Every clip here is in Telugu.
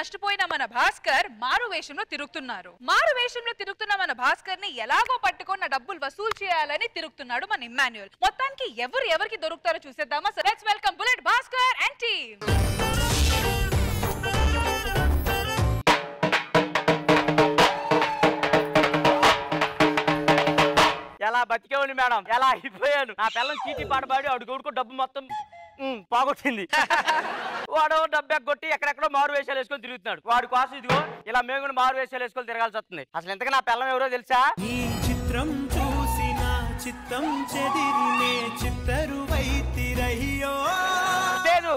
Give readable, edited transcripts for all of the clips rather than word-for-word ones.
నష్టపోయిన మన భాస్కర్ మారు వేషంలో తిరుగుతున్నారు. మారు వేషంలో తిరుగుతున్న మన భాస్కర్ ని ఎలాగో పట్టుకున్న డబ్బులు వసూలు చేయాలని తిరుగుతున్నాడు మన ఇమ్మాన్యుయల్. మొత్తానికి ఎవరికి దొరుకుతారో చూసేద్దామా? So let's welcome bullet Bhaskar and team. ఎలా బతికేవాడిని మేడం, ఎలా అయిపోయాను. నా పిల్లలు చీటీ పాటపాడి అడుగుడుకు డబ్బు మొత్తం పోగొట్టింది. వాడు డబ్బు ఎగ్గొట్టి ఎక్కడెక్కడో మారు వేషాలు వేసుకొని తిరుగుతున్నాడు. వాడి కోసం ఇదిగో ఇలా మేము కూడా మారు వేషాలు వేసుకొని తిరగాల్సి వస్తుంది. అసలు ఇంతగా నా పిల్లం ఎవరో తెలుసా? ఈ చిత్రం చూసిన చిత్తం చెదిరినే చిత్తరువైతిరయ్యో. లేదు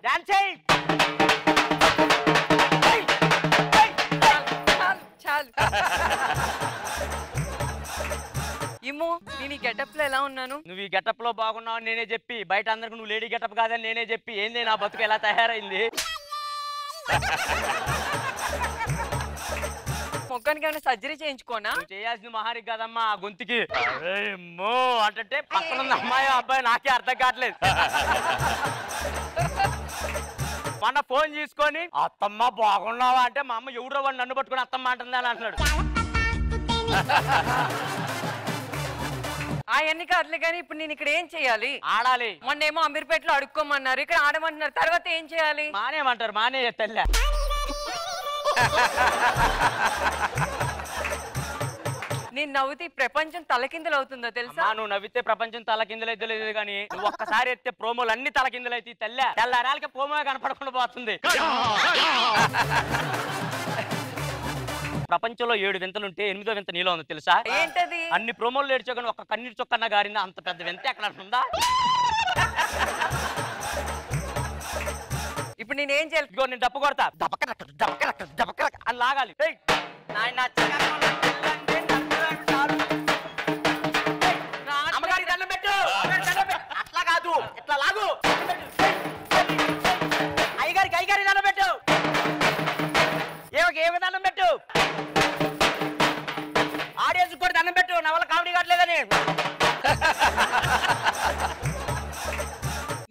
డాన్స్ చేయి. చాలు ఇమ్ము, నేను ఈ గెటప్ లో ఎలా ఉన్నాను? నువ్వు ఈ గెటప్ లో బాగున్నావు నేనే చెప్పి, బయట అందరికి నువ్వు లేడీ గెటప్ కాదని నేనే చెప్పి, ఏంది నా బతుకు ఎలా తయారైంది? మొక్కానికి ఏమైనా సర్జరీ చేయించుకోనా? చేయాల్సింది మహానికి కదమ్మా ఆ గొంతుకి. అంటే పక్కన ఉన్న అమ్మాయి అబ్బాయి నాకే అర్థం కావట్లేదు. మొన్న ఫోన్ తీసుకొని అత్తమ్మ బాగున్నావా అంటే మా అమ్మ ఎవడో వాడు నన్ను పట్టుకుని అత్తమ్మ అంటుంది అని అంటున్నాడు. అవన్నీ కాదులే కానీ ఇప్పుడు నేను ఇక్కడ ఏం చేయాలి? ఆడాలి. మొన్నేమో అమీర్పేటలో అడుక్కోమన్నారు, ఇక్కడ ఆడమంటున్నారు. తర్వాత ఏం చేయాలి? మానేమంటారు, మానే తెల్ల. నేను నవ్వుతే ప్రపంచం తలకిందులు అవుతుందో తెలుసా? నువ్వు నవ్వితే ప్రపంచం తలకిందులైతే లేదు కానీ నువ్వు ఒక్కసారి ఎత్తే ప్రోమోలు అన్ని తలకిందులైతే తెల్లారాలకి ప్రోమో కనపడకుండా పోతుంది. ప్రపంచంలో 7 వింతలుంటే 8వ వింత నీలో ఉంది తెలుసా? ఏంటది? అన్ని ప్రోమోలు ఏడ్చోగానే ఒక్క కన్నీరు చొక్కన్న గారిందా అంత పెద్ద వింత ఎక్కడ ఉందా? ఇప్పుడు నేనేం చేయాలి? ఇగో నేను డప్పు కొడతా, దబకరక అని లాగాలి. అట్లా కాదు, ఇట్లా లాగు. అయ్యగారికి దండం పెట్టు. ఏమి దండం పెట్టు. ఆడియన్స్ కూడా దండం పెట్టు. నా వల్ల కామెడీ కావట్లేదని.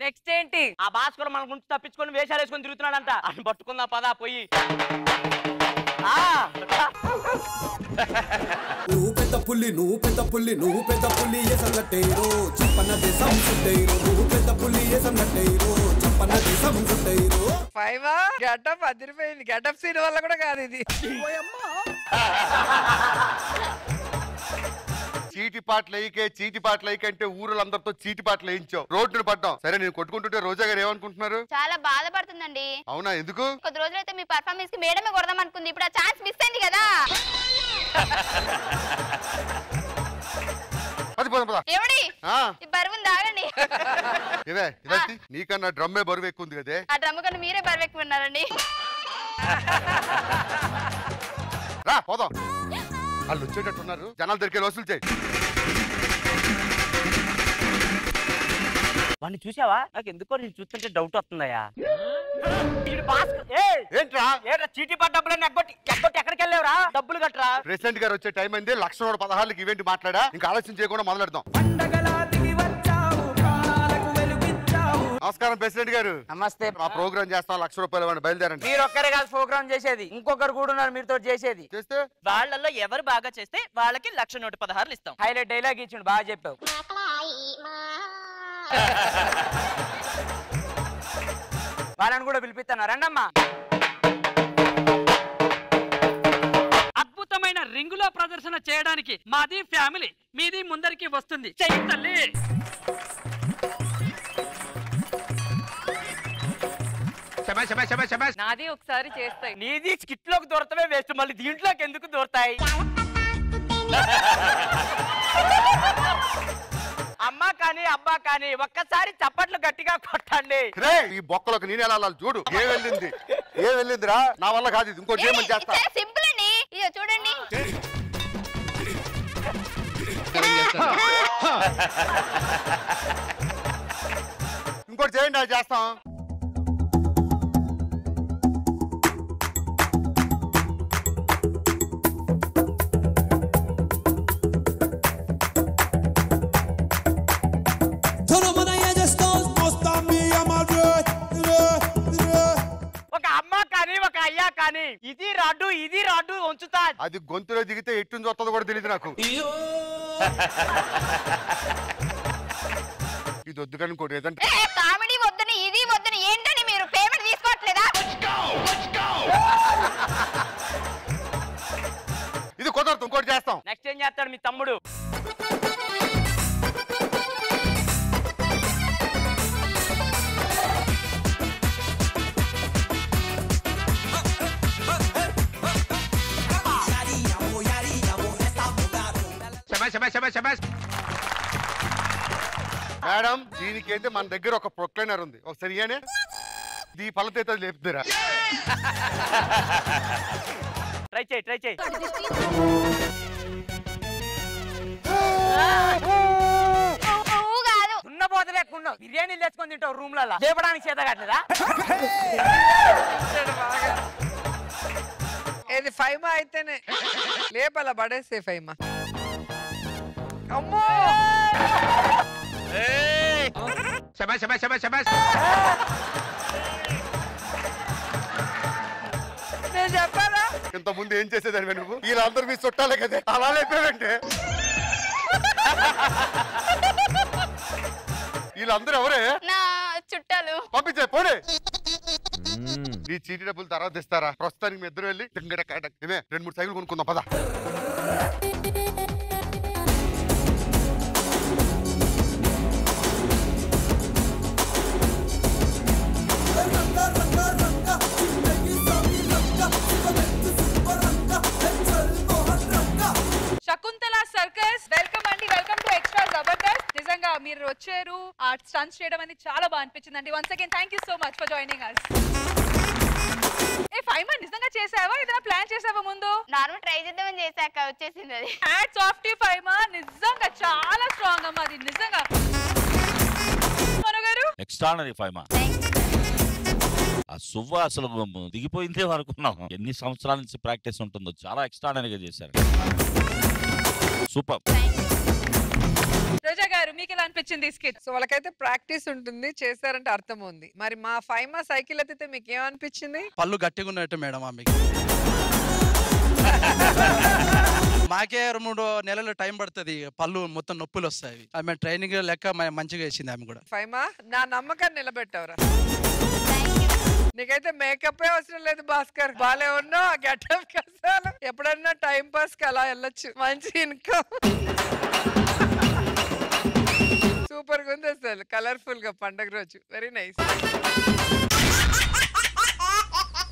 నెక్స్ట్ ఏంటి? ఆ భాస్కర్ మన గురించి తప్పించుకొని వేషాలు వేసుకొని తిరుగుతున్నాడంట. అని పట్టుకుందా పదా పోయి. నువ్వు పెద్ద పుల్లి నువ్వు పెద్ద పుల్లి ఎసన్నట్టేరో చెప్పన్న దేశం సుట్టేరో. నువ్వు పెద్ద పుల్లి ఎసన్నట్టేరో చెప్పన్న దేశం సుట్టేరో. ఫైవా గెటప్ అదిరిపోయింది. గెటప్ సీన్ వల్ల కూడా కాదు ఇది. చీటి పాటలు అంటే ఊరులందరితో చీటి పాటలు వేయించావు, రోడ్డును పడ్డాం. సరే నేను కొట్టుకుంటుంటే రోజా గారు ఏమనుకుంటున్నారు? చాలా బాధపడుతుందండి. అవునా, ఎందుకు? కొద్ది రోజులైతే మీ పర్ఫార్మెన్స్ కి మేడమే కొడదాం అనుకుంది. ఇప్పుడు ఆ ఛాన్స్ మిస్ అయింది కదా. ఎవడి ఈ బరువుని తాగండి. నీకన్నా డ్రమ్మే బరువు ఎక్కువ ఉంది కదే. ఆ డ్రమ్ కన్నా మీరే బరువు ఎక్కువ ఉన్నారండి. రా పోదాం. వాళ్ళు వచ్చేటట్టున్నారు, జనాలు దొరికే వసూలు చేయి. వాడిని చూసావా? నాకు ఎందుకో నేను చూస్తుంటే డౌట్ వస్తుందయ్యా. ఏంట్రా చీటీ పడ్డ డబ్బులు ఎగ్గొట్టి ఎక్కడికి వెళ్ళావురా? డబ్బులు కట్టరా. ప్రెసిడెంట్ గారు వచ్చే టైం అయింది. 1,16,000 ఈవెంట్ మాట్లాడా. ఇంకా ఆలోచన చేయకుండా మొదలెడదాం. నమస్కారం ప్రెసిడెంట్ గారు. నమస్తే. మా ప్రోగ్రామ్ చేస్తాం, ₹1,00,000 బయలుదేరండి. మీరు ఒక్కరే కాదు ప్రోగ్రామ్ చేసేది, ఇంకొకరు కూడా ఉన్నారు మీతో చేసేది. చేస్తే వాళ్ళల్లో ఎవరు బాగా చేస్తే వాళ్ళకి 1,116 ఇస్తాం. హైలైట్ డైలాగ్ ఇచ్చిండు, బాగా చెప్పావు. వాళ్ళని కూడా పిలిపిస్తాను, రండమ్మా. అద్భుతమైన రింగులో ప్రదర్శన చేయడానికి మాది ఫ్యామిలీ, మీది ముందరికి వస్తుంది. చెయ్యి తల్లి. నాది ఒకసారి చేస్తాయి. నీది స్కిట్ లోకి దూరతమే వేస్ట్, మళ్ళీ దీంట్లోకి ఎందుకు దూరతాయి? అమ్మా కానీ అబ్బా కానీ ఒక్కసారి చప్పట్లు గట్టిగా కొట్టండి. ఈ బొక్కలోకి నేను ఎలా చూడు. ఏం వెళ్ళిందిరా, నా వల్ల కాదు. ఇంకోటి ఏమని చేస్తా. సింపుల్ అండి, ఇదో చూడండి. ఇంకోటి చేయండి, అది చేస్తాం. ఒక అమ్మ కానీ ఒక అయ్యా ఇది రాడ్డు ఉంచుతా. అది గొంతులో దిగితే ఎట్టు వస్తుందో కూడా తెలియదు నాకు. ఇది వద్దు కానీ ఇంకోటి ఏదంటే కామెడీ వద్దని ఇది వద్దని ఏంటని మీరు పేమెంట్ తీసుకోవట్లేదా? ఇది కుదరదు, ఇంకోటి చేస్తాం. నెక్స్ట్ ఏం చేస్తాడు మీ తమ్ముడు? మేడం దీనికైతే మన దగ్గర ఒక ప్రొక్లైనర్ ఉంది, ఒకసారి ఇయనే ఈ ఫలతైతే లేపుతురా. ట్రై చేయి. ఉన్న పోత లేకుండా బిర్యానీలు తెచ్చుకొని తింటావు రూమ్ లలో, లేపడానికి చేత కట్టలేదా? ఏది ఫైమా అయితేనే లేపల పడేసే ఫైమా. అమ్మో నేను చెప్పాలా? ఇంత ముందు ఏం చేసేదాన్ని నువ్వు? వీళ్ళందరూ మీ చుట్టాలే కదా, అలా లేపేవంటే. వీళ్ళందరూ ఎవరే? నా చుట్టాలు. పంపించే పోనీ. ఈ చీటీ డబ్బులు తర్వాత ఇస్తారా? ప్రస్తుతానికి మీ ఇద్దరు వెళ్ళి 2-3 సైకిల్ కొనుక్కుందాం పద. శకుంతల సర్కస్ వెల్కమ్ అండి, వెల్కమ్ టు ఎక్స్ట్రా జబర్దస్త్. నిజంగా మీరు వచ్చారు, ఆ స్టంట్స్ చేయడం అనేది చాలా బాగా అనిపించిందండి. Once again thank you so much for joining us. ఏ ఫైమా నిజంగా చేసావా, ఏదైనా ప్లాన్ చేసావా ముందు? నార్మల్ ట్రై చేద్దామని చేశాక వచ్చేసింది అది. హ్యాట్స్ ఆఫ్ టు ఫైమా, నిజంగా చాలా స్ట్రాంగ్ అమ్మా అది నిజంగా. మనగారు ఎక్స్ట్రానరీ ఫైమా. ఆ సువ్వ అసలు దిగిపోయిందే అనుకున్నాం. ఎన్ని సంవత్సరాల నుంచి ప్రాక్టీస్ ఉంటుందో, చాలా ఎక్స్ట్రానరీగా చేశారు. సూపర్. రోజా గారు మీకు ఎలా అనిపించింది స్కిట్? సో వాళ్ళకైతే ప్రాక్టీస్ ఉంటుంది, చేశారంటే అర్థం ఉంది. మరి మా ఫైమా సైకిల్ ఎత్తితే మీకు ఏమనిపించింది? పళ్ళు గట్టిగా ఉన్నట్టు మేడం ఆమెకి. మాకే 2-3 నెలలు టైం పడుతుంది, పళ్ళు మొత్తం నొప్పులు వస్తాయి. ఆమె ట్రైనింగ్ లెక్క మంచిగా వేసింది ఆమె కూడా. ఫైమా నా నమ్మకాన్ని నిలబెట్టవరా? నీకైతే మేకప్ అవసరం లేదు భాస్కర్, బాలే ఉన్నావు. ఆ గెటప్ కసాలు ఎప్పుడన్నా టైం పాస్ కి అలా వెళ్ళొచ్చు, మంచి ఇన్కమ్. సూపర్ గా ఉంది అసలు, కలర్ఫుల్ గా పండగ రోజు. Very nice.